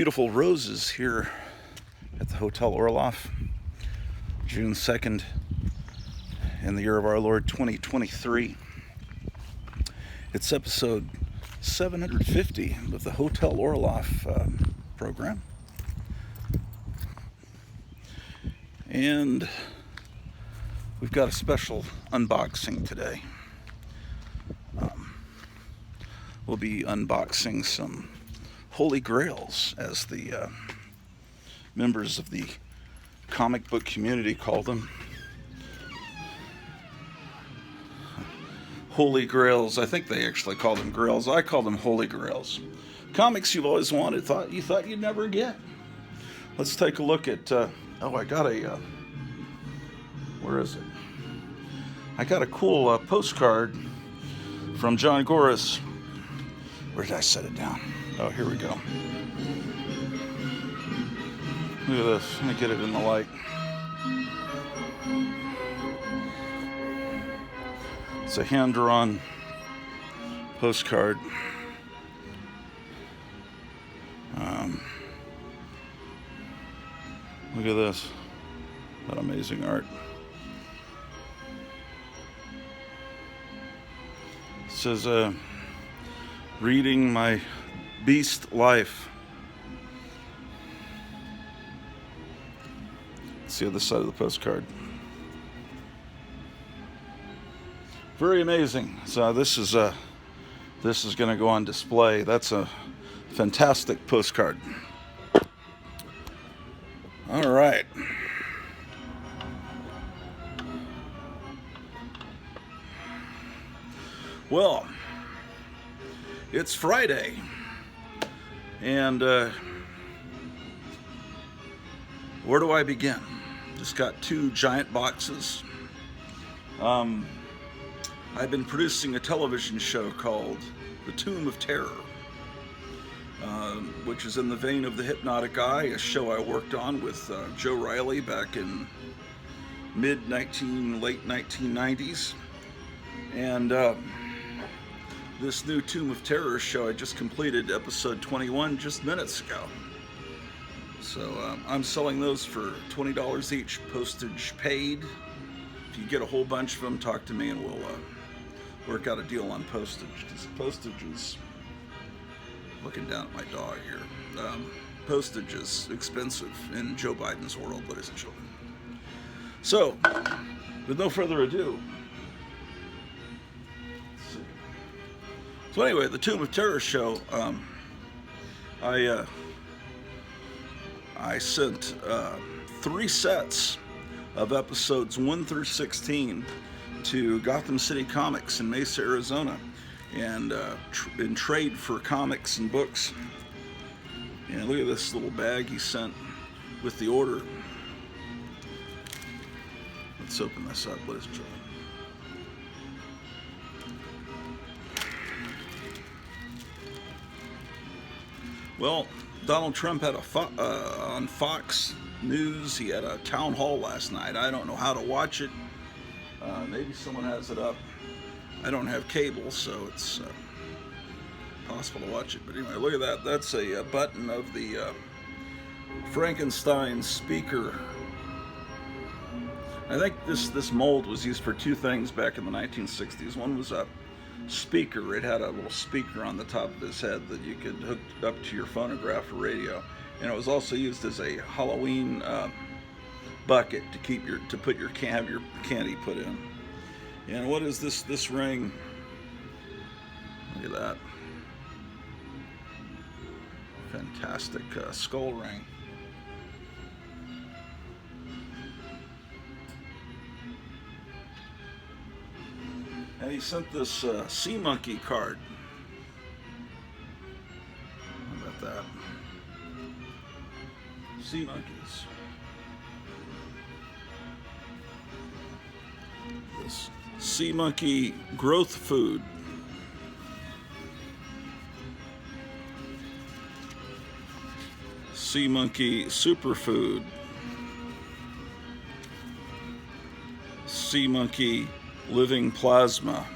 Beautiful roses here at the Hotel Orloff, June 2nd, in the year of our Lord 2023. It's episode 750 of the Hotel Orloff program. And we've got a special unboxing today. We'll be unboxing some Holy Grails, as the members of the comic book community call them. Holy Grails. I think they actually call them Grails. I call them Holy Grails. Comics you've always wanted, thought you'd never get. Let's take a look at. I got a. Where is it? I got a cool postcard from John Goris. Where did I set it down? Oh, here we go. Look at this. Let me get it in the light. It's a hand-drawn postcard. Look at this. That amazing art. It says, reading my beast life. It's the other side of the postcard. Very amazing. So this is going to go on display. That's a fantastic postcard. All right. Well, it's Friday, and where do I begin? Just got two giant boxes. I've been producing a television show called The Tomb of Terror, which is in the vein of The Hypnotic Eye, a show I worked on with Joe Riley back in late 1990s. And this new Tomb of Terror show, I just completed episode 21 just minutes ago. So I'm selling those for $20 each, postage paid. If you get a whole bunch of them, talk to me and we'll work out a deal on postage. Because postage is, looking down at my dog here, postage is expensive in Joe Biden's world, ladies and gentlemen. So, with no further ado, so anyway, the Tomb of Terror show, I sent 3 sets of episodes 1 through 16 to Gotham City Comics in Mesa, Arizona, and in trade for comics and books. And look at this little bag he sent with the order. Let's open this up, ladies and gentlemen. Well, Donald Trump had on Fox News, he had a town hall last night. I don't know how to watch it. Maybe someone has it up. I don't have cable, so it's possible to watch it. But anyway, look at that. That's a button of the Frankenstein speaker. I think this mold was used for 2 things back in the 1960s. One was a speaker. It had a little speaker on the top of his head that you could hook up to your phonograph or radio, and it was also used as a Halloween bucket to put your candy put in. And what is this ring? Look at that, fantastic skull ring. And he sent this sea monkey card. How about that? Sea monkeys. This sea monkey growth food. Sea monkey superfood. Sea monkey living plasma.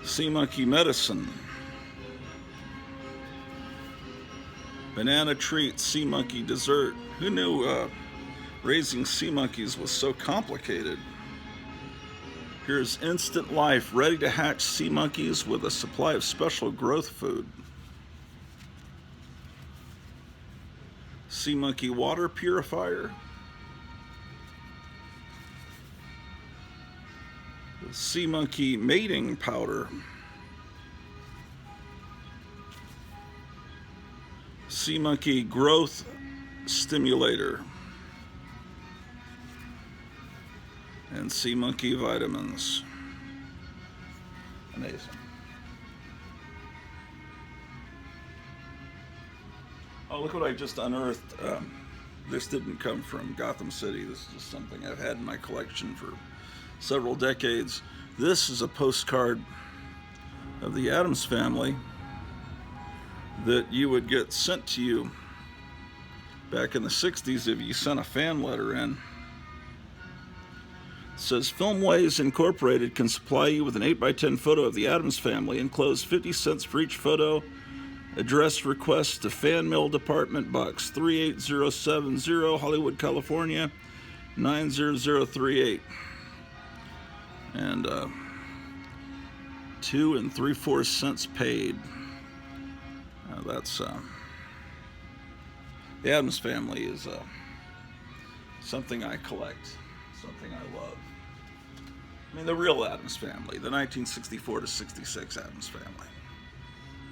Sea monkey medicine. Banana treat, sea monkey dessert. Who knew raising sea monkeys was so complicated? Here's Instant Life, ready to hatch sea monkeys with a supply of special growth food. Sea monkey water purifier. Sea monkey mating powder. Sea monkey growth stimulator. And sea monkey vitamins. Amazing. Oh, look what I just unearthed. This didn't come from Gotham City. This is just something I've had in my collection for several decades. This is a postcard of the Addams Family that you would get sent to you back in the 60s if you sent a fan letter in. It says, Filmways Incorporated can supply you with an 8x10 photo of the Addams Family, enclosed 50 cents for each photo. Address request to Fan Mail Department, Box 38070, Hollywood, California, 90038. And 2 3/4 cents paid. That's the Addams Family is something I collect, something I love. I mean, the real Addams Family, the 1964 to 66 Addams Family.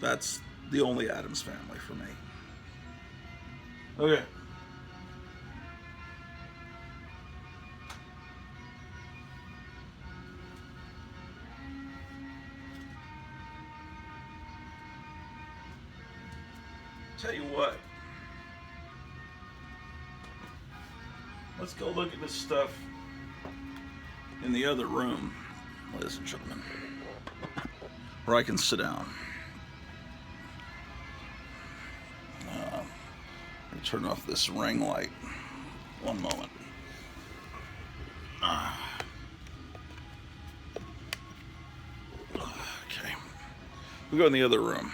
That's the only Addams Family for me. Okay. Tell you what. Let's go look at this stuff in the other room, ladies and gentlemen, where I can sit down. Let me turn off this ring light. One moment. Okay. We go in the other room.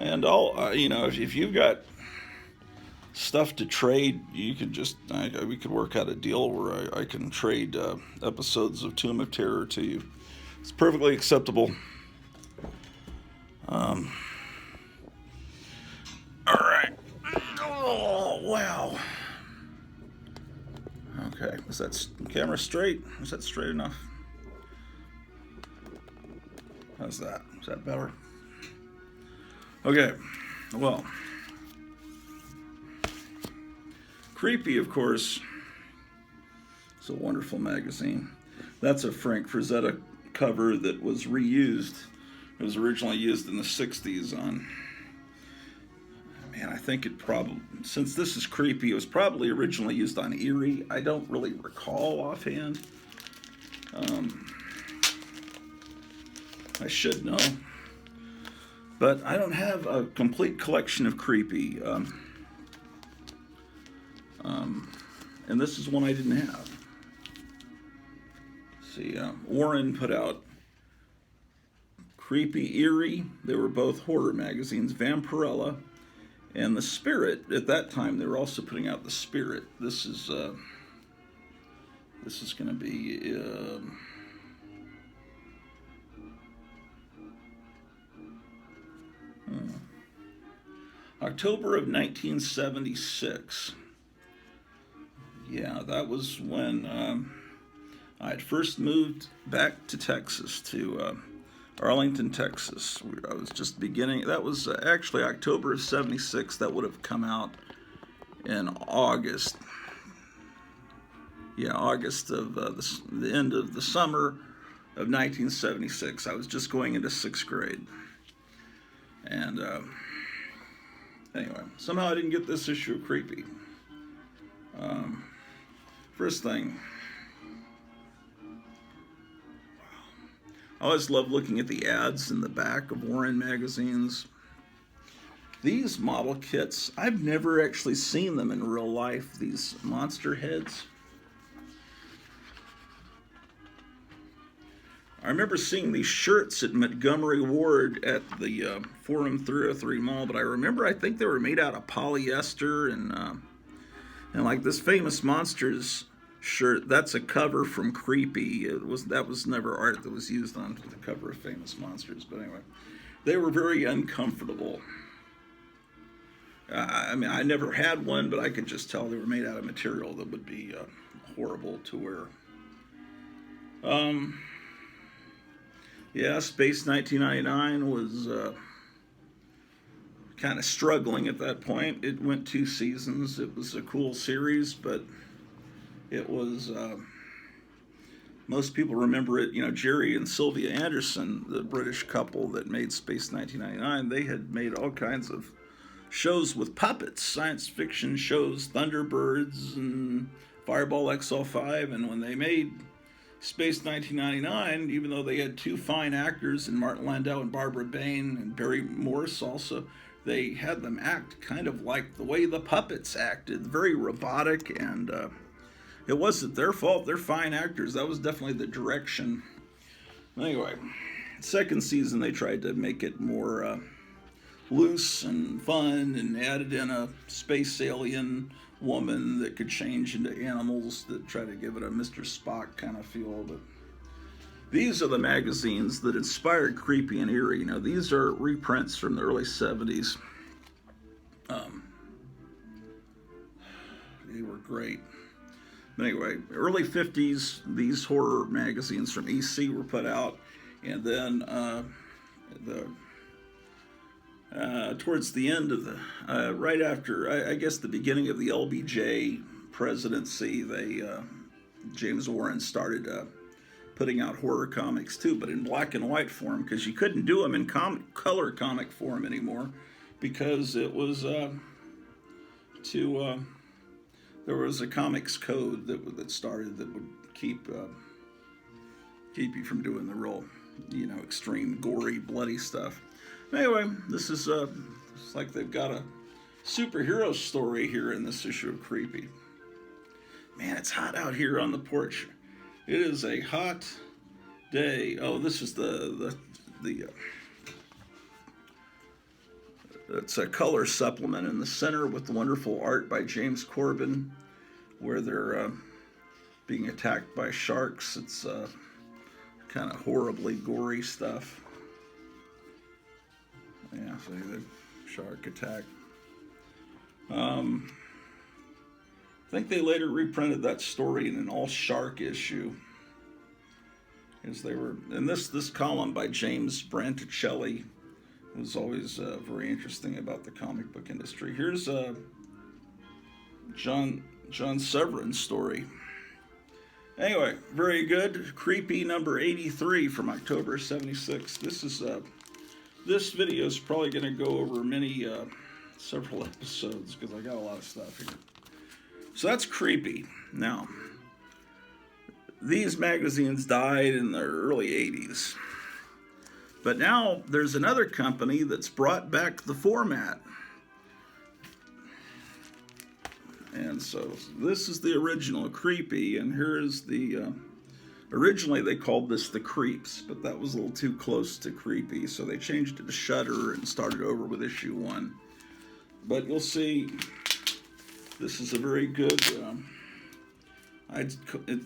And if you've got stuff to trade, you could just, we could work out a deal where I can trade episodes of Tomb of Terror to you. It's perfectly acceptable. All right. Oh, wow. Okay, is that camera straight? Is that straight enough? How's that? Is that better? Okay, well, Creepy, of course, is a wonderful magazine. That's a Frank Frazetta cover that was reused. It was originally used in the 60s on, I think it probably, since this is Creepy, it was probably originally used on Eerie. I don't really recall offhand. I should know. But I don't have a complete collection of Creepy. And this is one I didn't have. See, Warren put out Creepy, Eerie. They were both horror magazines. Vampirella and The Spirit. At that time, they were also putting out The Spirit. This is going to be... October of 1976. Yeah, that was when I had first moved back to Texas, to Arlington, Texas. I was just beginning. That was actually October of 76. That would have come out in August. Yeah, August of the end of the summer of 1976. I was just going into 6th grade. And anyway, somehow I didn't get this issue of Creepy. First thing, I always love looking at the ads in the back of Warren magazines. These model kits, I've never actually seen them in real life, these monster heads. I remember seeing these shirts at Montgomery Ward at the Forum 303 Mall, but I think they were made out of polyester, and like this Famous Monsters shirt, that's a cover from Creepy. That was never art that was used on the cover of Famous Monsters, but anyway, they were very uncomfortable. I mean, I never had one, but I could just tell they were made out of material that would be horrible to wear. Yeah, Space 1999 was kind of struggling at that point. It went 2 seasons. It was a cool series, but it was, most people remember it, you know, Jerry and Sylvia Anderson, the British couple that made Space 1999, they had made all kinds of shows with puppets, science fiction shows, Thunderbirds and Fireball XL5, and when they made Space 1999, even though they had 2 fine actors in Martin Landau and Barbara Bain and Barry Morse also, they had them act kind of like the way the puppets acted, very robotic, and it wasn't their fault. They're fine actors. That was definitely the direction. Anyway, second season they tried to make it more loose and fun and added in a space alien woman that could change into animals that try to give it a Mr. Spock kind of feel. But these are the magazines that inspired Creepy and Eerie. You know, these are reprints from the early 70s. They were great. But anyway, early 50s, these horror magazines from EC were put out, and then towards the end of the, right after, I guess the beginning of the LBJ presidency, James Warren started putting out horror comics too, but in black and white form, because you couldn't do them in color comic form anymore, because it was there was a comics code that started that would keep you from doing the real, you know, extreme, gory, bloody stuff. Anyway, this is it's like they've got a superhero story here in this issue of Creepy. Man, it's hot out here on the porch. It is a hot day. Oh, this is it's a color supplement in the center with the wonderful art by James Corbin, where they're being attacked by sharks. It's kind of horribly gory stuff. Yeah, see the shark attack. I think they later reprinted that story in an all-shark issue. As they were, and this column by James Branticelli was always very interesting about the comic book industry. Here's John Severin's story. Anyway, very good. Creepy number 83 from October 76. This video is probably going to go over several episodes because I got a lot of stuff here. So that's Creepy. Now, these magazines died in the early 80s. But now there's another company that's brought back the format. And so this is the original Creepy, and here's the... originally they called this the Creeps, but that was a little too close to Creepy, so they changed it to Shudder and started over with issue 1. But you'll see, this is a very good... it's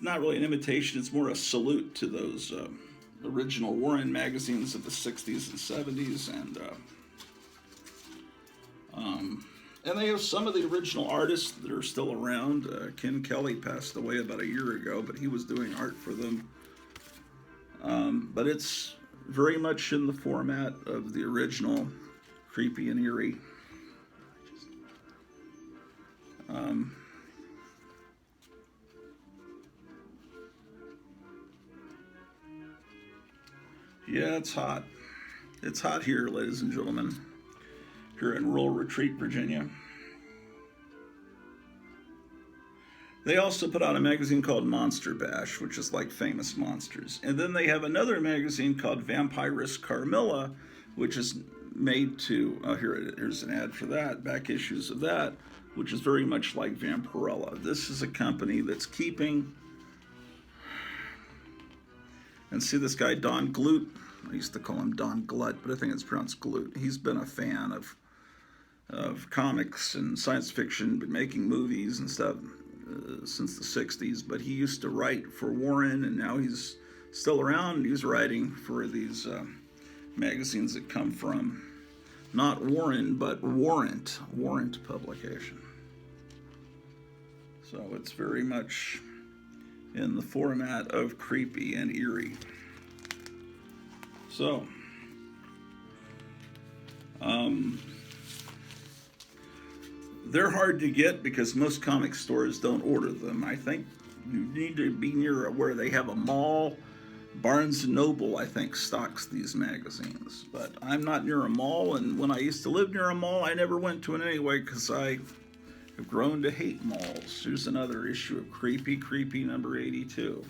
not really an imitation, it's more a salute to those original Warren magazines of the 60s and 70s, and they have some of the original artists that are still around. Ken Kelly passed away about a year ago, but he was doing art for them. But it's very much in the format of the original Creepy and Eerie. Yeah, it's hot. It's hot here, ladies and gentlemen, here in rural Retreat, Virginia. They also put out a magazine called Monster Bash, which is like Famous Monsters. And then they have another magazine called Vampirus Carmilla, which is made to, here's an ad for that, back issues of that, which is very much like Vampirella. This is a company that's keeping, and see this guy, Don Glut. I used to call him Don Glut, but I think it's pronounced Glut. He's been a fan of comics and science fiction, been making movies and stuff since the 60s, but he used to write for Warren, and now he's still around, and he's writing for these magazines that come from not Warren, but Warrant publication. So it's very much in the format of creepy and eerie. So, they're hard to get because most comic stores don't order them. I think you need to be near where they have a mall. Barnes & Noble, I think, stocks these magazines. But I'm not near a mall, and when I used to live near a mall, I never went to it anyway because I have grown to hate malls. Here's another issue of Creepy number 82.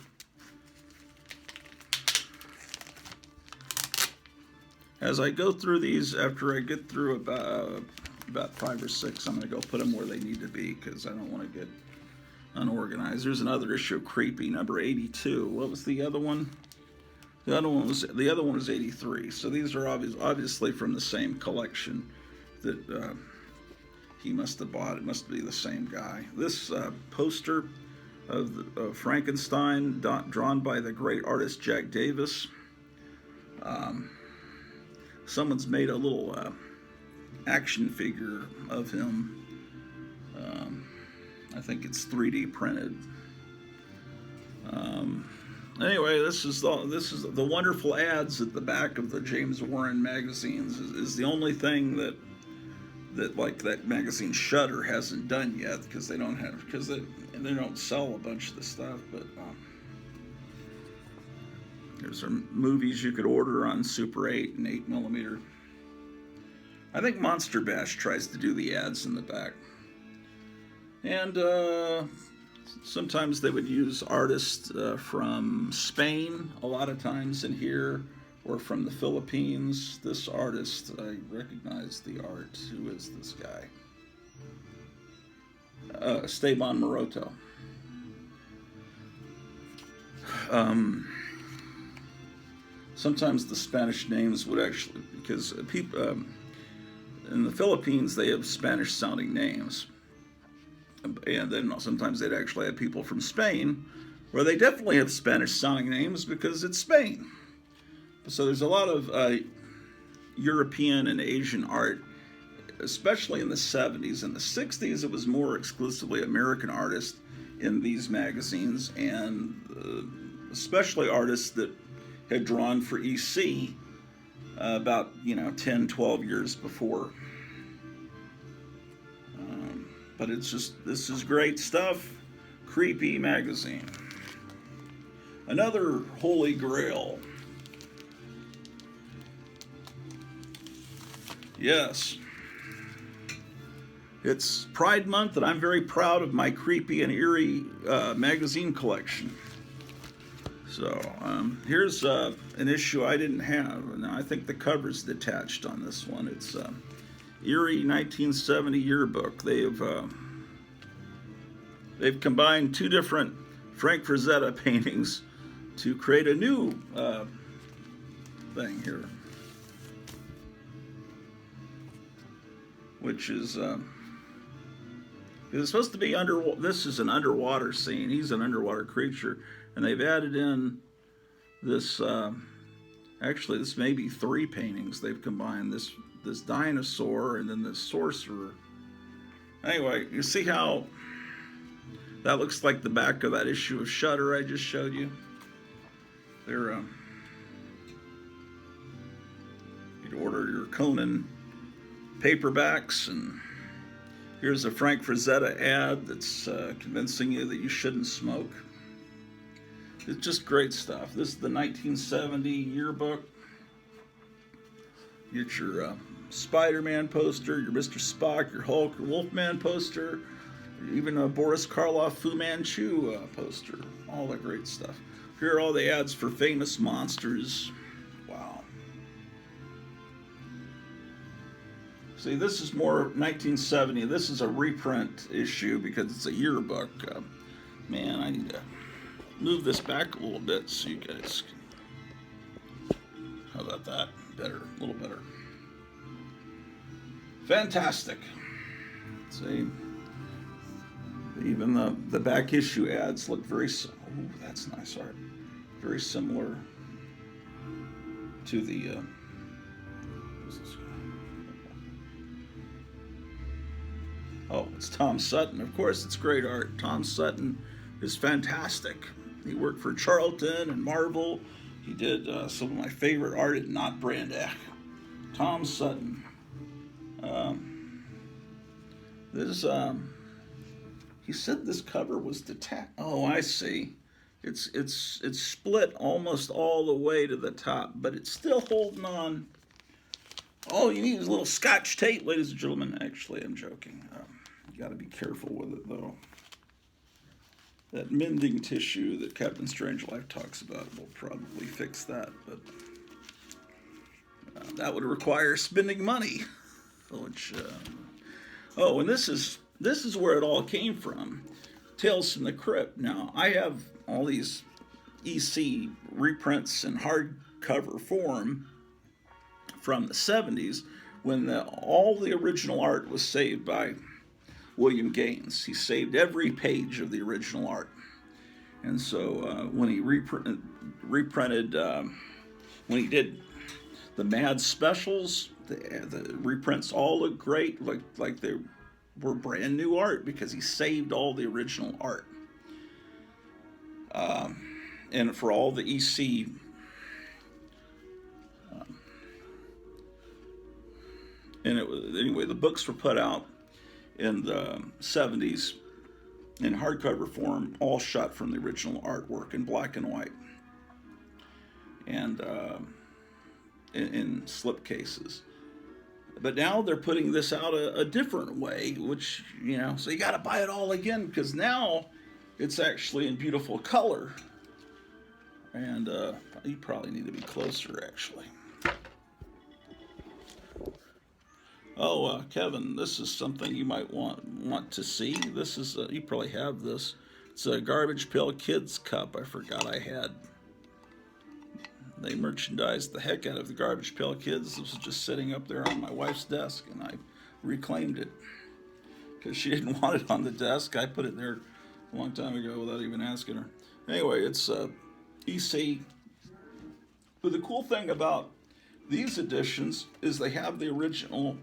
As I go through these, after I get through about 5 or 6, I'm going to go put them where they need to be because I don't want to get unorganized. There's another issue of Creepy number 82. What was the other one? The other one was 83. So these are obviously from the same collection that he must have bought. It must be the same guy. This poster of Frankenstein, drawn by the great artist Jack Davis. Someone's made a little action figure of him. I think it's 3D printed. Anyway, this is the wonderful ads at the back of the James Warren magazines is the only thing that like that magazine Shudder hasn't done yet because they don't sell a bunch of the stuff. But there's some movies you could order on Super 8 and 8mm. I think Monster Bash tries to do the ads in the back. And sometimes they would use artists from Spain, a lot of times in here, or from the Philippines. This artist, I recognize the art. Who is this guy? Esteban Maroto. Sometimes the Spanish names would actually, because people in the Philippines, they have Spanish-sounding names. And then sometimes they'd actually have people from Spain, where they definitely have Spanish-sounding names because it's Spain. So there's a lot of European and Asian art, especially in the 70s. In the 60s, it was more exclusively American artists in these magazines, and especially artists that had drawn for EC about 10, 12 years before. But this is great stuff. Creepy magazine. Another holy grail. Yes. It's Pride Month, and I'm very proud of my creepy and eerie magazine collection. So here's an issue I didn't have, and I think the cover's detached on this one. It's Eerie 1970 yearbook. They've combined two different Frank Frazetta paintings to create a new thing here, which is it's supposed to be this is an underwater scene. He's an underwater creature, and they've added in this. Actually, this may be 3 paintings. They've combined this dinosaur and then this sorcerer. Anyway, you see how that looks like the back of that issue of Shudder I just showed you? They're you'd order your Conan paperbacks, and here's a Frank Frazetta ad that's convincing you that you shouldn't smoke. It's just great stuff. This is the 1970 yearbook. Get your Spider-Man poster, your Mr. Spock, your Hulk, your Wolfman poster, even a Boris Karloff Fu Manchu poster. All that great stuff. Here are all the ads for famous monsters. Wow. See, this is more 1970. This is a reprint issue because it's a yearbook. Man, I need to move this back a little bit so you guys can... How about that? Better, a little better. Fantastic. See, even the back issue ads look very... Oh, that's nice art. Very similar to the... who's this guy? Oh, it's Tom Sutton. Of course, it's great art. Tom Sutton is fantastic. He worked for Charlton and Marvel. He did some of my favorite art at Not Brandak. Tom Sutton. He said this cover was detached. Oh, I see. It's split almost all the way to the top, but it's still holding on. All you need is a little Scotch tape, ladies and gentlemen. Actually, I'm joking. You got to be careful with it, though. That mending tissue that Captain Strangelove talks about will probably fix that, but that would require spending money. Which, oh, and this is where it all came from. Tales from the Crypt. Now, I have all these EC reprints in hardcover form from the 70s when all the original art was saved by William Gaines. He saved every page of the original art. And so when he reprinted, when he did the Mad Specials, the reprints all look great, like they were brand new art because he saved all the original art. And for all the EC and it was, anyway, the books were put out in the 70s in hardcover form, all shot from the original artwork in black and white, and in slipcases. But now they're putting this out a different way, which, you know, so you got to buy it all again because now it's actually in beautiful color. And you probably need to be closer, actually. Oh, Kevin, this is something you might want to see. This is, you probably have this. It's a Garbage Pail Kids cup I forgot I had. They merchandised the heck out of the Garbage Pail Kids. This was just sitting up there on my wife's desk, and I reclaimed it. Because she didn't want it on the desk. I put it there a long time ago without even asking her. Anyway, it's EC. But the cool thing about these editions is they have the original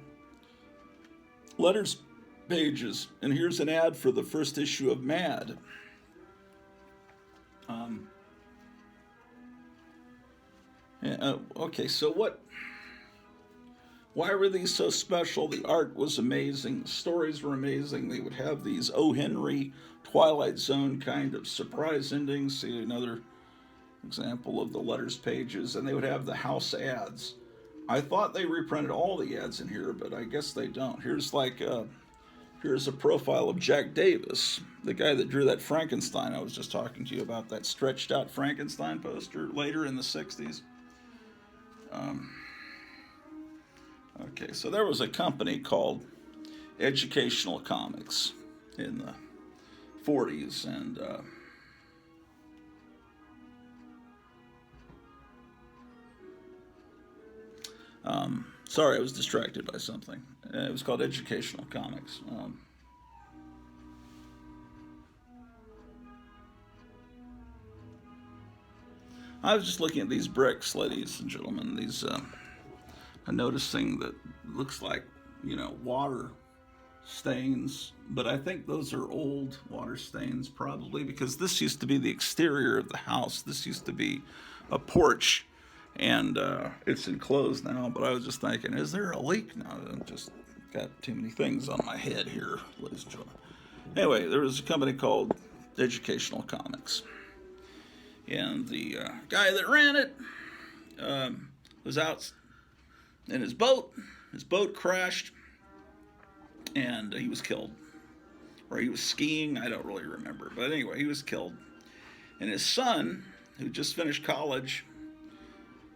letters pages, and here's an ad for the first issue of Mad. Okay, so why were these so special? The art was amazing, the stories were amazing. They would have these O. Henry, Twilight Zone kind of surprise endings. See another example of the letters pages, and they would have the house ads. I thought they reprinted all the ads in here, but I guess they don't. Here's here's a profile of Jack Davis, the guy that drew that Frankenstein I was just talking to you about, that stretched out Frankenstein poster later in the 60s. Okay, so there was a company called Educational Comics in the 40s, and sorry, I was distracted by something. It was called Educational Comics. I was just looking at these bricks, ladies and gentlemen. These, I'm noticing that looks like, you know, water stains, but I think those are old water stains probably, because this used to be the exterior of the house. This used to be a porch, and it's enclosed now. But I was just thinking, is there a leak? No, I've just got too many things on my head here, ladies and gentlemen. Anyway, there was a company called Educational Comics, and the guy that ran it was out in his boat. His boat crashed, and he was killed. Or he was skiing, I don't really remember. But anyway, he was killed. And his son, who just finished college,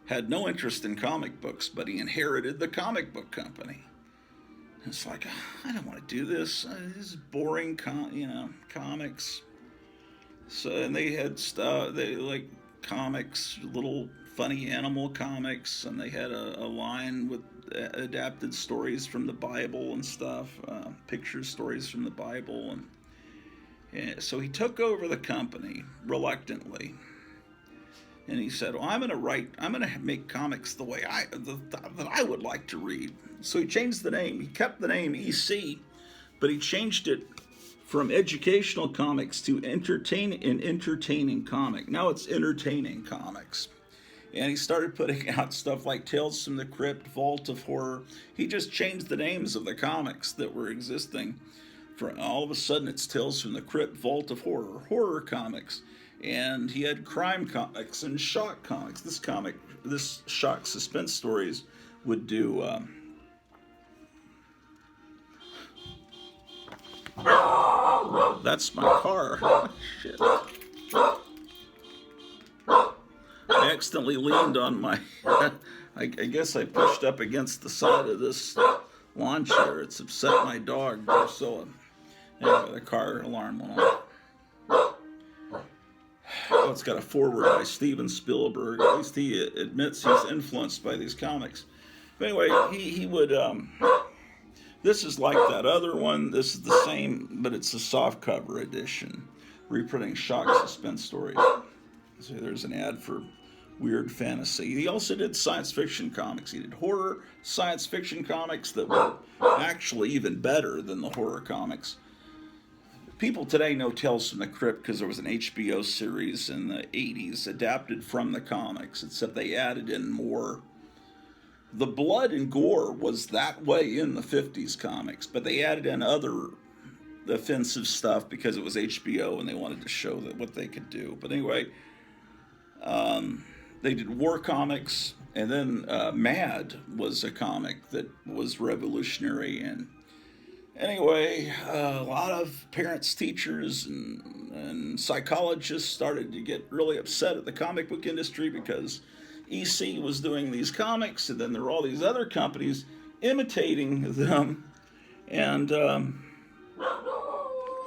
had no interest in comic books, but he inherited the comic book company. It's like, I don't want to do this. This is boring, comics. So, and they had stuff, they like comics, little funny animal comics, and they had a line with adapted stories from the Bible and stuff, picture stories from the Bible. And so he took over the company reluctantly. And he said, "Well, I'm going to make comics the way that I would like to read." So he changed the name. He kept the name EC, but he changed it from educational comics to entertaining comic. Now it's entertaining comics. And he started putting out stuff like Tales from the Crypt, Vault of Horror. He just changed the names of the comics that were existing. For all of a sudden, it's Tales from the Crypt, Vault of Horror, horror comics. And he had crime comics and shock comics. This shock suspense stories would do. That's my car. Shit. I accidentally leaned on my. I guess I pushed up against the side of this lawn chair. It's upset my dog, Priscilla. Anyway, the car alarm went off. Oh, it's got a foreword by Steven Spielberg. At least he admits he's influenced by these comics. But anyway, he would. This is like that other one. This is the same, but it's a softcover edition, reprinting shock suspense stories. So there's an ad for weird fantasy. He also did science fiction comics. He did horror science fiction comics that were actually even better than the horror comics. People today know Tales from the Crypt because there was an HBO series in the 80s adapted from the comics, except they added in more. The blood and gore was that way in the 50s comics, but they added in other offensive stuff because it was HBO and they wanted to show that what they could do. But anyway, they did war comics, and then Mad was a comic that was revolutionary. And anyway, a lot of parents, teachers, and psychologists started to get really upset at the comic book industry because EC was doing these comics, and then there were all these other companies imitating them, and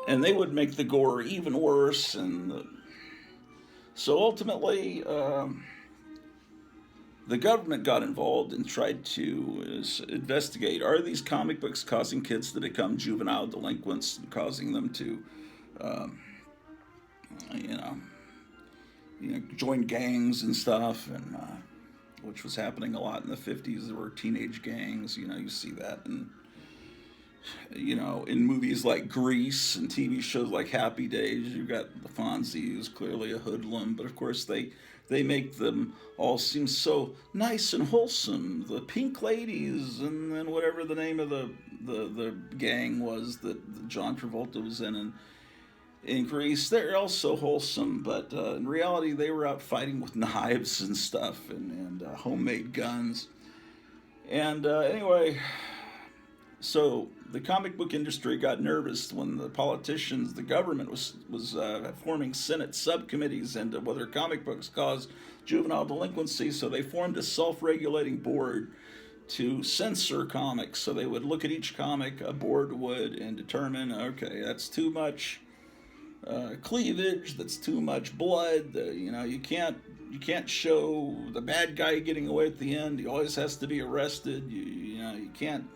they would make the gore even worse. So ultimately, the government got involved and tried to investigate, are these comic books causing kids to become juvenile delinquents and causing them to, join gangs and stuff, and which was happening a lot in the 50s. There were teenage gangs, you see that, and in movies like Grease and TV shows like Happy Days, you've got the Fonzie, who's clearly a hoodlum, but of course they make them all seem so nice and wholesome. The Pink Ladies, and then whatever the name of the gang was that John Travolta was in Greece, they're also wholesome, but in reality they were out fighting with knives and stuff and homemade guns. And anyway, so the comic book industry got nervous when the government was forming Senate subcommittees into whether comic books cause juvenile delinquency. So they formed a self-regulating board to censor comics. So they would look at each comic, a board would, and determine, okay, that's too much cleavage, that's too much blood. You can't show the bad guy getting away at the end. He always has to be arrested. You can't.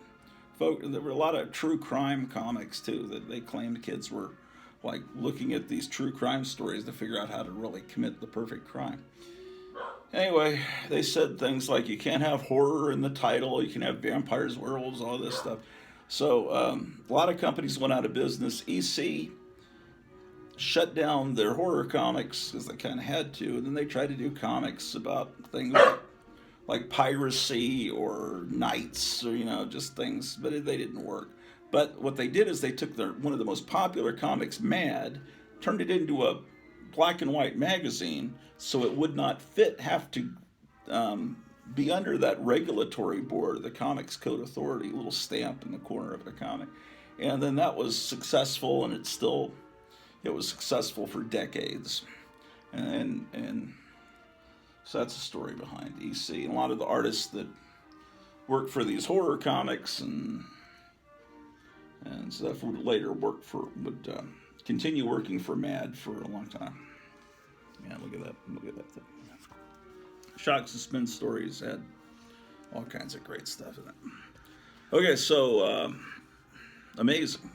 There were a lot of true crime comics too that they claimed kids were like looking at these true crime stories to figure out how to really commit the perfect crime. Anyway, they said things like you can't have horror in the title, you can have vampires, werewolves, all this stuff. So a lot of companies went out of business. EC shut down their horror comics because they kind of had to, and then they tried to do comics about things like piracy or knights, or just things, but they didn't work. But what they did is they took one of the most popular comics, Mad, turned it into a black and white magazine, so it would not have to be under that regulatory board, the Comics Code Authority, little stamp in the corner of the comic. And then that was successful, and it was successful for decades. And so that's the story behind EC. And a lot of the artists that work for these horror comics and and Zeph would later continue working for Mad for a long time. Yeah, look at that thing. Shock Suspense Stories had all kinds of great stuff in it. Okay, so amazing.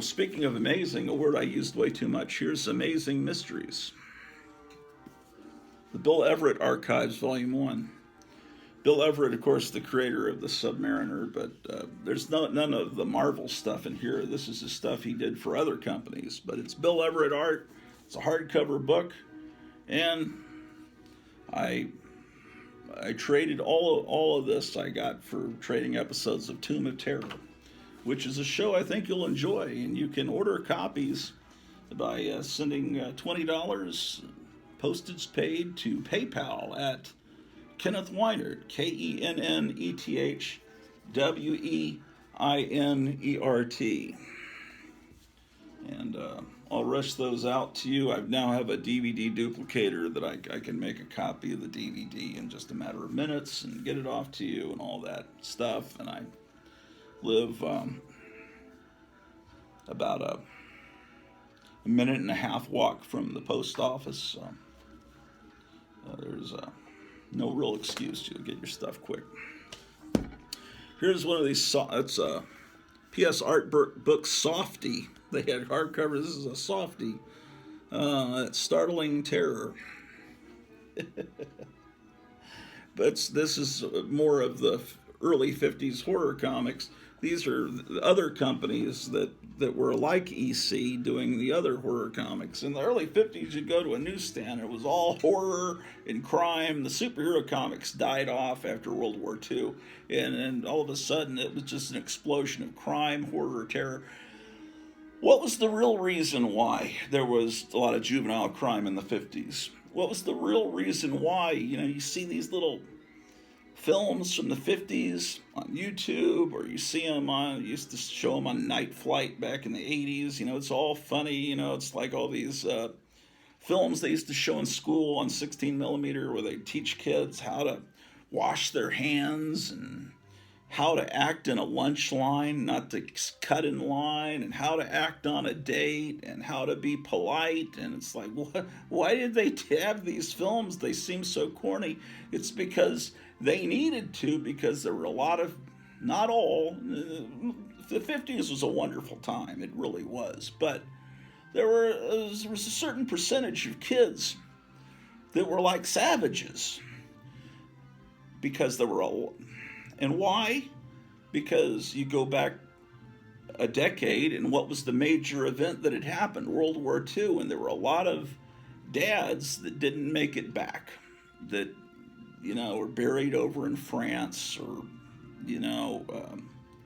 Speaking of amazing, a word I used way too much. Here's Amazing Mysteries. The Bill Everett Archives, Volume 1. Bill Everett, of course, the creator of the Submariner, but there's none of the Marvel stuff in here. This is the stuff he did for other companies. But it's Bill Everett art. It's a hardcover book, and I traded all of this I got for trading episodes of Tomb of Terror, which is a show I think you'll enjoy, and you can order copies by sending $20 postage paid to PayPal at Kenneth Weinert, KENNETHWEINERT. And I'll rush those out to you. I now have a DVD duplicator that I can make a copy of the DVD in just a matter of minutes and get it off to you and all that stuff. And I live about a minute and a half walk from the post office. So there's no real excuse. You'll get your stuff quick. Here's one of these. It's a PS Art book Softy. They had hardcover. This is a Softy. Startling Terror. But this is more of the early 50s horror comics. These are other companies that were like EC doing the other horror comics. In the early 50s, you'd go to a newsstand. It was all horror and crime. The superhero comics died off after World War II. And all of a sudden, it was just an explosion of crime, horror, terror. What was the real reason why there was a lot of juvenile crime in the 50s? What was the real reason why? You see these little films from the 50s on YouTube, or you see them used to show them on Night Flight back in the 80s. It's all funny. It's like all these films they used to show in school on 16 millimeter where they teach kids how to wash their hands and how to act in a lunch line, not to cut in line, and how to act on a date, and how to be polite. And it's like, why did they have these films? They seem so corny. It's because they needed to, because there were a lot of, not all, the 50s was a wonderful time. It really was. But there was a certain percentage of kids that were like savages. Because there were and why? Because you go back a decade, and what was the major event that had happened? World War II, and there were a lot of dads that didn't make it back, that, were buried over in France, or, in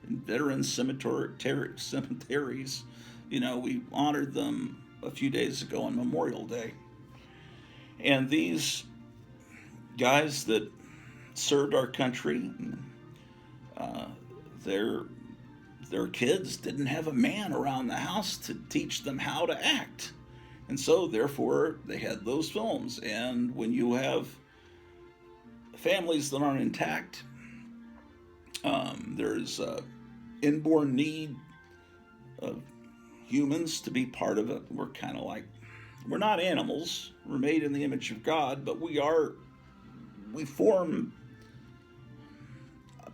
veteran cemeteries. We honored them a few days ago on Memorial Day. And these guys that served our country, their kids didn't have a man around the house to teach them how to act, and so therefore they had those films. And when you have families that aren't intact, there's inborn need of humans to be part of it. We're kind of like, we're not animals. We're made in the image of God, but we form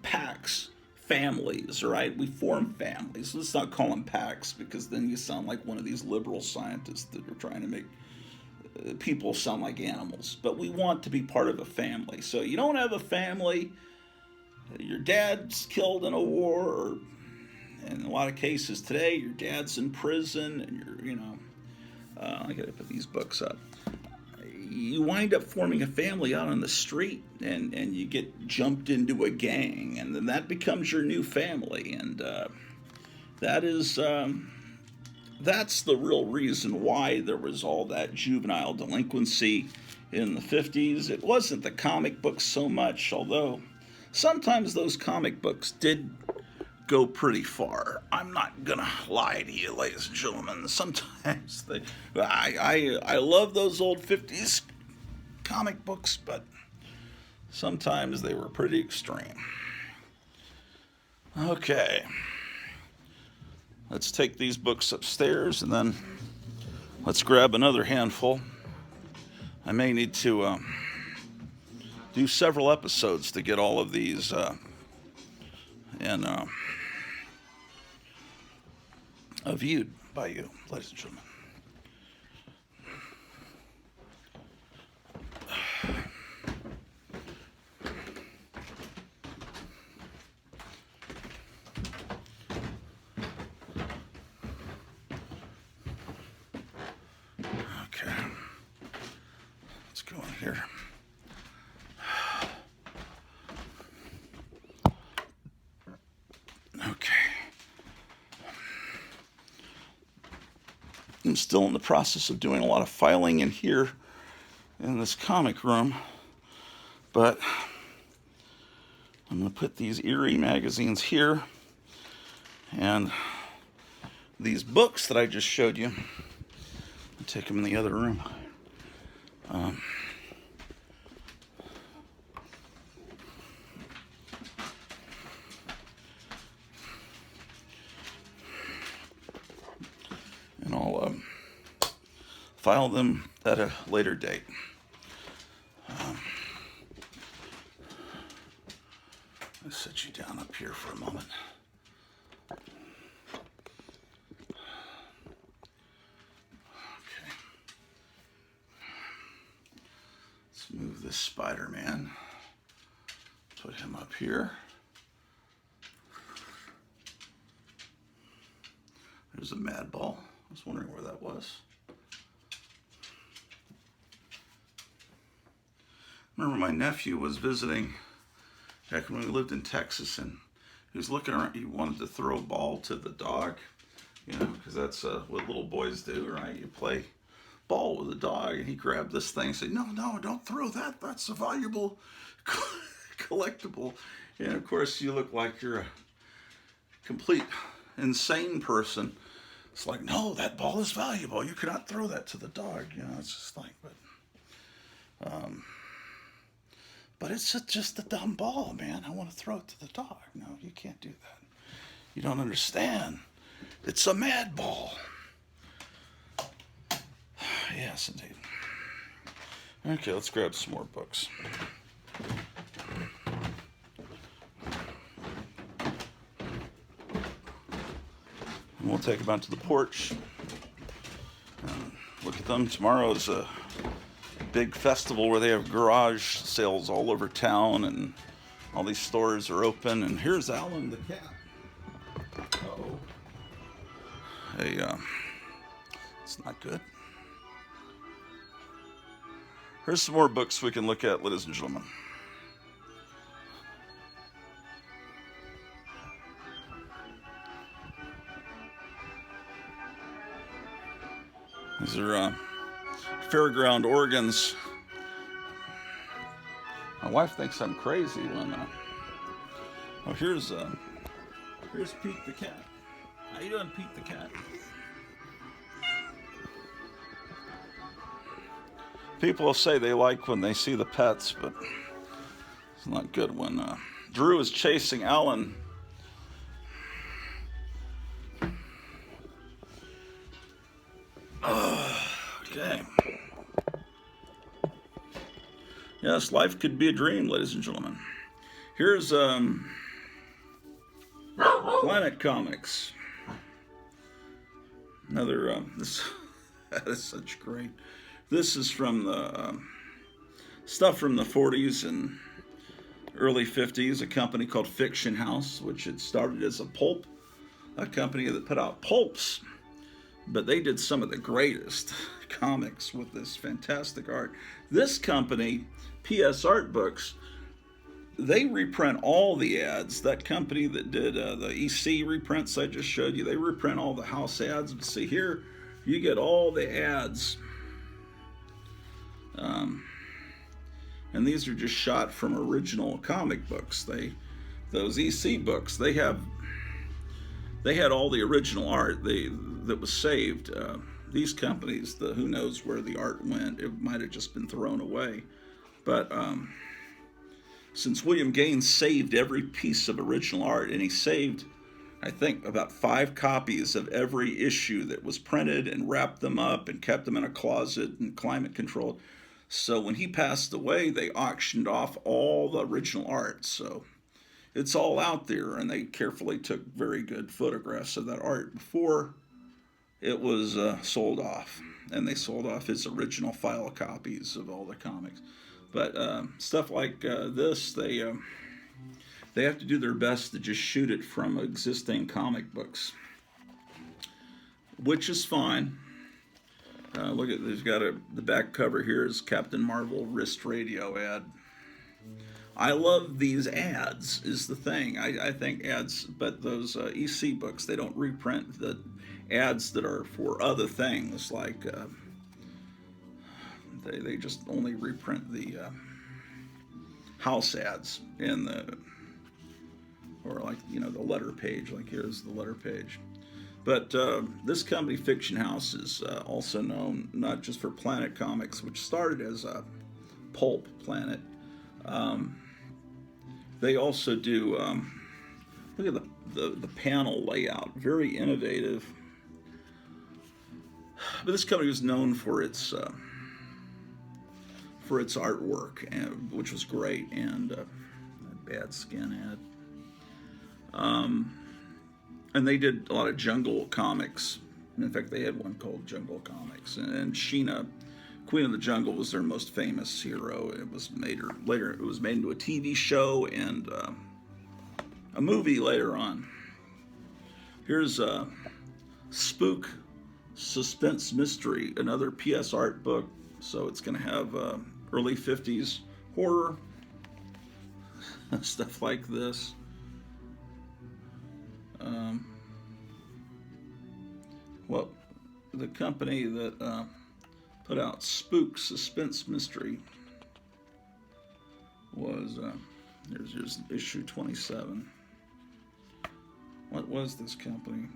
packs, families, right? We form families. Let's not call them packs, because then you sound like one of these liberal scientists that are trying to make people sound like animals. But we want to be part of a family. So you don't have a family, your dad's killed in a war, or in a lot of cases today, your dad's in prison, and I gotta put these books up. You wind up forming a family out on the street, and you get jumped into a gang, and then that becomes your new family. And that's the real reason why there was all that juvenile delinquency in the 50s. It wasn't the comic books so much, although sometimes those comic books did go pretty far. I'm not gonna lie to you, ladies and gentlemen. Sometimes I love those old 50s comic books, but sometimes they were pretty extreme. Okay. Let's take these books upstairs and then let's grab another handful. I may need to do several episodes to get all of these viewed by you, ladies and gentlemen. Okay, let's go in here. Okay. I'm still in the process of doing a lot of filing in here in this comic room, but I'm going to put these eerie magazines here, and these books that I just showed you, I'll take them in the other room. And I'll file them at a later date. Let's set you down up here for a moment. Okay. Let's move this Spider-Man. Put him up here. There's a Mad Ball. I was wondering where that was. Remember my nephew was visiting back when we lived in Texas, and he was looking around. He wanted to throw a ball to the dog, you know, because that's what little boys do, right? You play ball with a dog, and he grabbed this thing and said, no, don't throw that. That's a valuable collectible. And of course, you look like you're a complete insane person. It's like, no, that ball is valuable. You cannot throw that to the dog. You know, it's just like, but it's just a dumb ball, man. I want to throw it to the dog. No, you can't do that. You don't understand. It's a Mad Ball. Yes, indeed. Okay, let's grab some more books. And we'll take them out to the porch. Look at them. Tomorrow is a big festival where they have garage sales all over town, and all these stores are open. And here's Alan the cat. Uh-oh. Hey, it's not good. Here's some more books we can look at, ladies and gentlemen. These are Fairground organs. My wife thinks I'm crazy when. Oh, here's Pete the cat. How you doing, Pete the cat? People will say they like when they see the pets, but it's not good when Drew is chasing Alan. Okay. Yes, life could be a dream, ladies and gentlemen. Here's Planet Comics. Another this that is such great. This is from the stuff from the 40s and early 50s. A company called Fiction House, which had started as a company that put out pulps, but they did some of the greatest comics with this fantastic art. This company, PS Art Books, they reprint all the ads. That company that did the EC reprints I just showed you, they reprint all the house ads. But see here, you get all the ads. And these are just shot from original comic books. Those EC books, they had all the original art that was saved. These companies, who knows where the art went? It might have just been thrown away. But since William Gaines saved every piece of original art, and he saved, I think, about 5 copies of every issue that was printed and wrapped them up and kept them in a closet and climate controlled. So when he passed away, they auctioned off all the original art. So it's all out there, and they carefully took very good photographs of that art before it was sold off. And they sold off his original file copies of all the comics. But stuff like this, they have to do their best to just shoot it from existing comic books, which is fine. Look at, there's got the back cover here is Captain Marvel wrist radio ad. I love these ads, is the thing. I think ads, but those EC books, they don't reprint the ads that are for other things, like they just only reprint the house ads in the, or like, you know, the letter page, like here's the letter page. But this company, Fiction House, is also known not just for Planet Comics, which started as a pulp planet. They also do, look at the panel layout, very innovative. But this company was known for its artwork, which was great, and bad skin ad. And they did a lot of Jungle comics. In fact, they had one called Jungle Comics. And Sheena, Queen of the Jungle, was their most famous hero. It was made later. It was made into a TV show and a movie later on. Here's Spook Suspense Mystery, another PS Art book. So it's going to have early 50s horror, stuff like this. Well, the company that put out Spook Suspense Mystery was, here's issue 27. What was this company?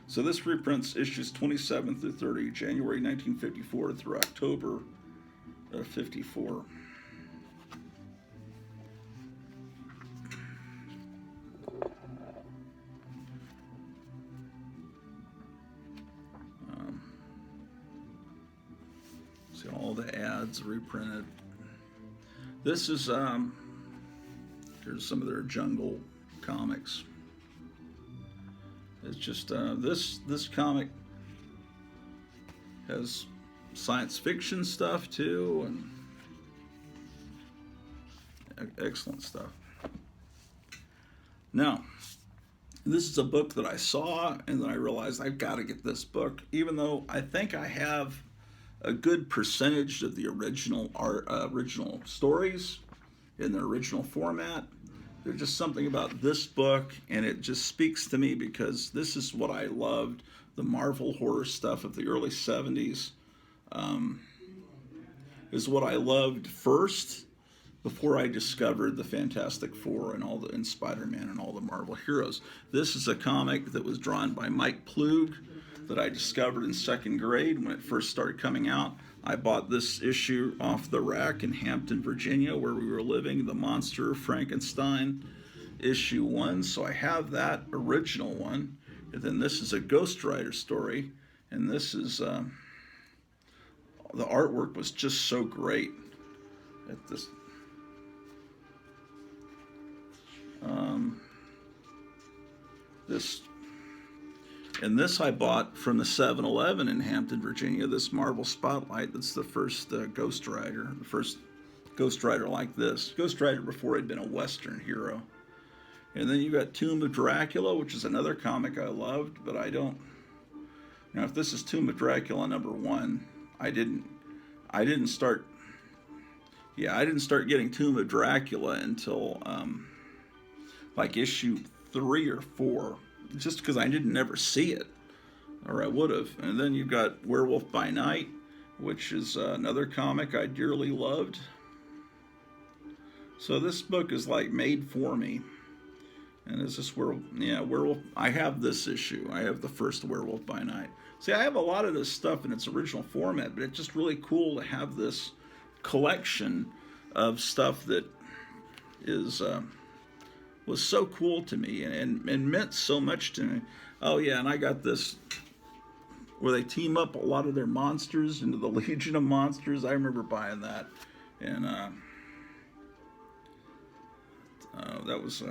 So this reprints issues 27 through 30, January 1954 through October of 54. See all the ads reprinted. This is here's some of their Jungle comics. It's just this comic has science fiction stuff too, and excellent stuff. Now, this is a book that I saw, and then I realized I've got to get this book, even though I think I have a good percentage of the original original stories in their original format. There's just something about this book, and it just speaks to me because this is what I loved, the Marvel horror stuff of the early 70s. Is what I loved first before I discovered the Fantastic Four and Spider-Man and all the Marvel heroes. This is a comic that was drawn by Mike Ploog that I discovered in 2nd grade when it first started coming out. I bought this issue off the rack in Hampton, Virginia, where we were living, the Monster of Frankenstein, issue 1. So I have that original one. And then this is a Ghost Rider story. And this is, the artwork was just so great at this. This I bought from the 7-Eleven in Hampton, Virginia, this Marvel Spotlight. That's the first Ghost Rider, the first Ghost Rider like this. Ghost Rider before he'd been a Western hero. And then you got Tomb of Dracula, which is another comic I loved, but I don't, you know, if this is Tomb of Dracula #1, I didn't start getting Tomb of Dracula until like issue 3 or 4, just because I didn't ever see it, or I would have. And then you've got Werewolf by Night, which is another comic I dearly loved. So this book is like made for me. And this is Werewolf. I have this issue. I have the first Werewolf by Night. See, I have a lot of this stuff in its original format, but it's just really cool to have this collection of stuff that is was so cool to me and meant so much to me. Oh yeah, and I got this where they team up a lot of their monsters into the Legion of Monsters. I remember buying that, and that was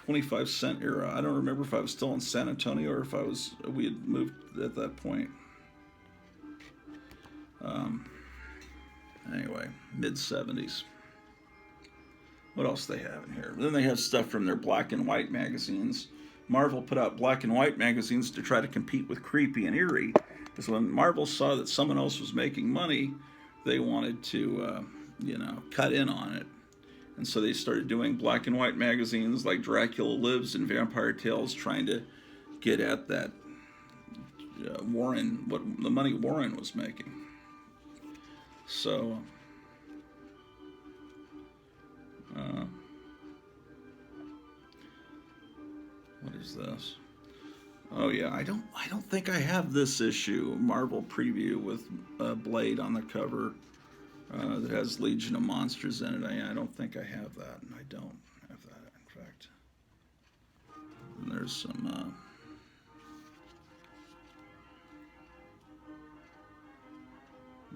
25-cent era. I don't remember if I was still in San Antonio or if we had moved at that point. Anyway, mid-70s. What else they have in here? Then they have stuff from their black and white magazines. Marvel put out black and white magazines to try to compete with Creepy and Eerie, because when Marvel saw that someone else was making money, they wanted to, cut in on it. And so they started doing black and white magazines like Dracula Lives and Vampire Tales, trying to get at that what the money Warren was making. So, what is this? Oh yeah, I don't think I have this issue, Marvel preview with Blade on the cover that has Legion of Monsters in it. I don't think I have that. I don't have that, in fact. And there's some.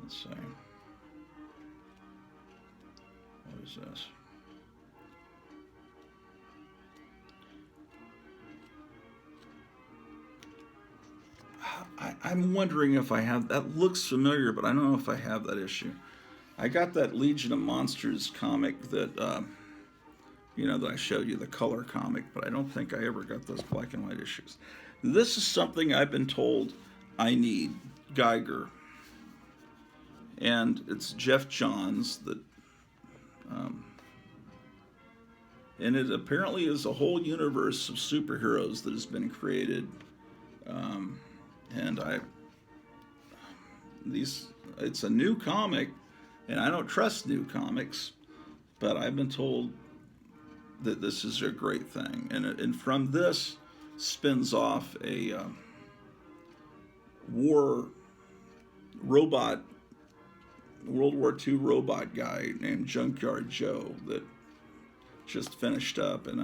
Let's see. What is this? I'm wondering if I have, that looks familiar, but I don't know if I have that issue. I got that Legion of Monsters comic that, that I showed you, the color comic, but I don't think I ever got those black and white issues. This is something I've been told I need, Geiger. And it's Jeff Johns that, and it apparently is a whole universe of superheroes that has been created. And it's a new comic, and I don't trust new comics, but I've been told that this is a great thing. And from this spins off a World War II robot guy named Junkyard Joe that just finished up, and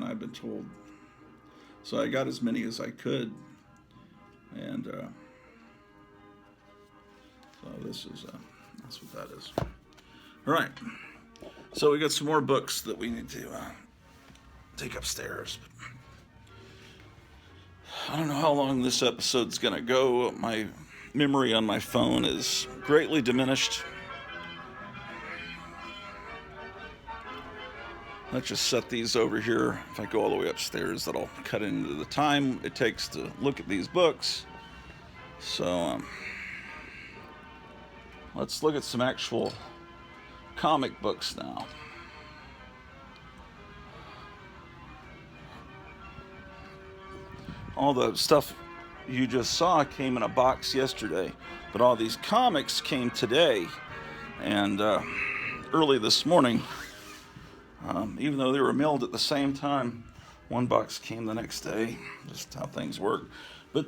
I've been told. So I got as many as I could. And so this is that's what that is. All right. So we got some more books that we need to take upstairs. I don't know how long this episode's gonna go. My memory on my phone is greatly diminished. Let's just set these over here. If I go all the way upstairs, that'll cut into the time it takes to look at these books. So, let's look at some actual comic books now. All the stuff you just saw came in a box yesterday, but all these comics came today. And early this morning, even though they were mailed at the same time, one box came the next day. Just how things work. But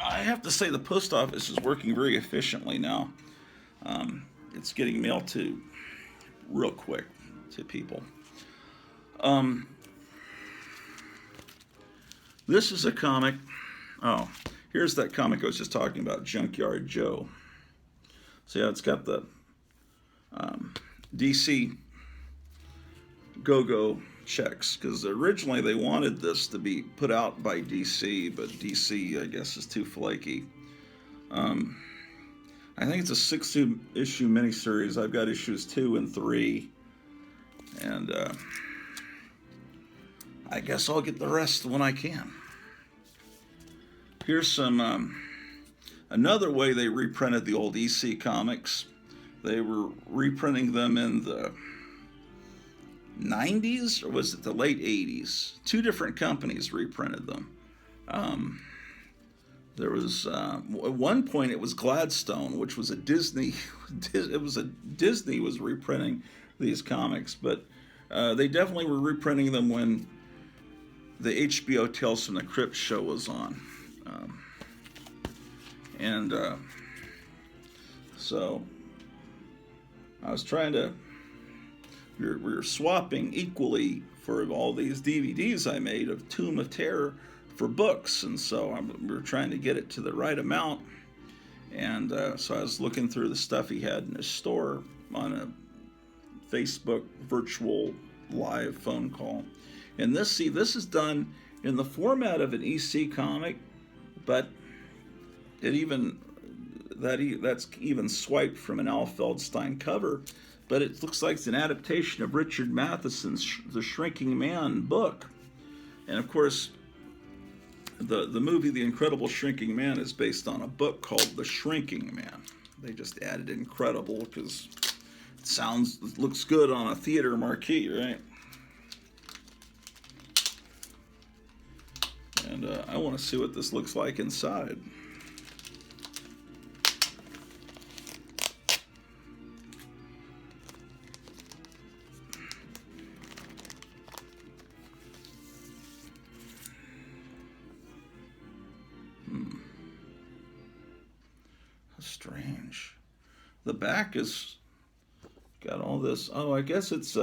I have to say the post office is working very efficiently now. It's getting mail to real quick to people. This is a comic. Oh, here's that comic I was just talking about, Junkyard Joe. So yeah, it's got the DC go-go checks, because originally they wanted this to be put out by DC, but DC, I guess, is too flaky. I think it's a 6-issue miniseries. I've got issues 2 and 3, and I guess I'll get the rest when I can. Here's some another way they reprinted the old EC comics. They were reprinting them in the 90s, or was it the late 80s? 2 different companies reprinted them. There was at one point it was Gladstone, which was a Disney. Disney was reprinting these comics, but they definitely were reprinting them when the HBO Tales from the Crypt show was on, so I was trying to, we were swapping equally for all these DVDs I made of Tomb of Terror for books, and so we were trying to get it to the right amount. And so I was looking through the stuff he had in his store on a Facebook virtual live phone call. And this is done in the format of an EC comic, but that's even swiped from an Al Feldstein cover. But it looks like it's an adaptation of Richard Matheson's The Shrinking Man book. And of course, the movie The Incredible Shrinking Man is based on a book called The Shrinking Man. They just added incredible because it looks good on a theater marquee, right? And I want to see what this looks like inside. Strange. The back is got all this. Oh, I guess it's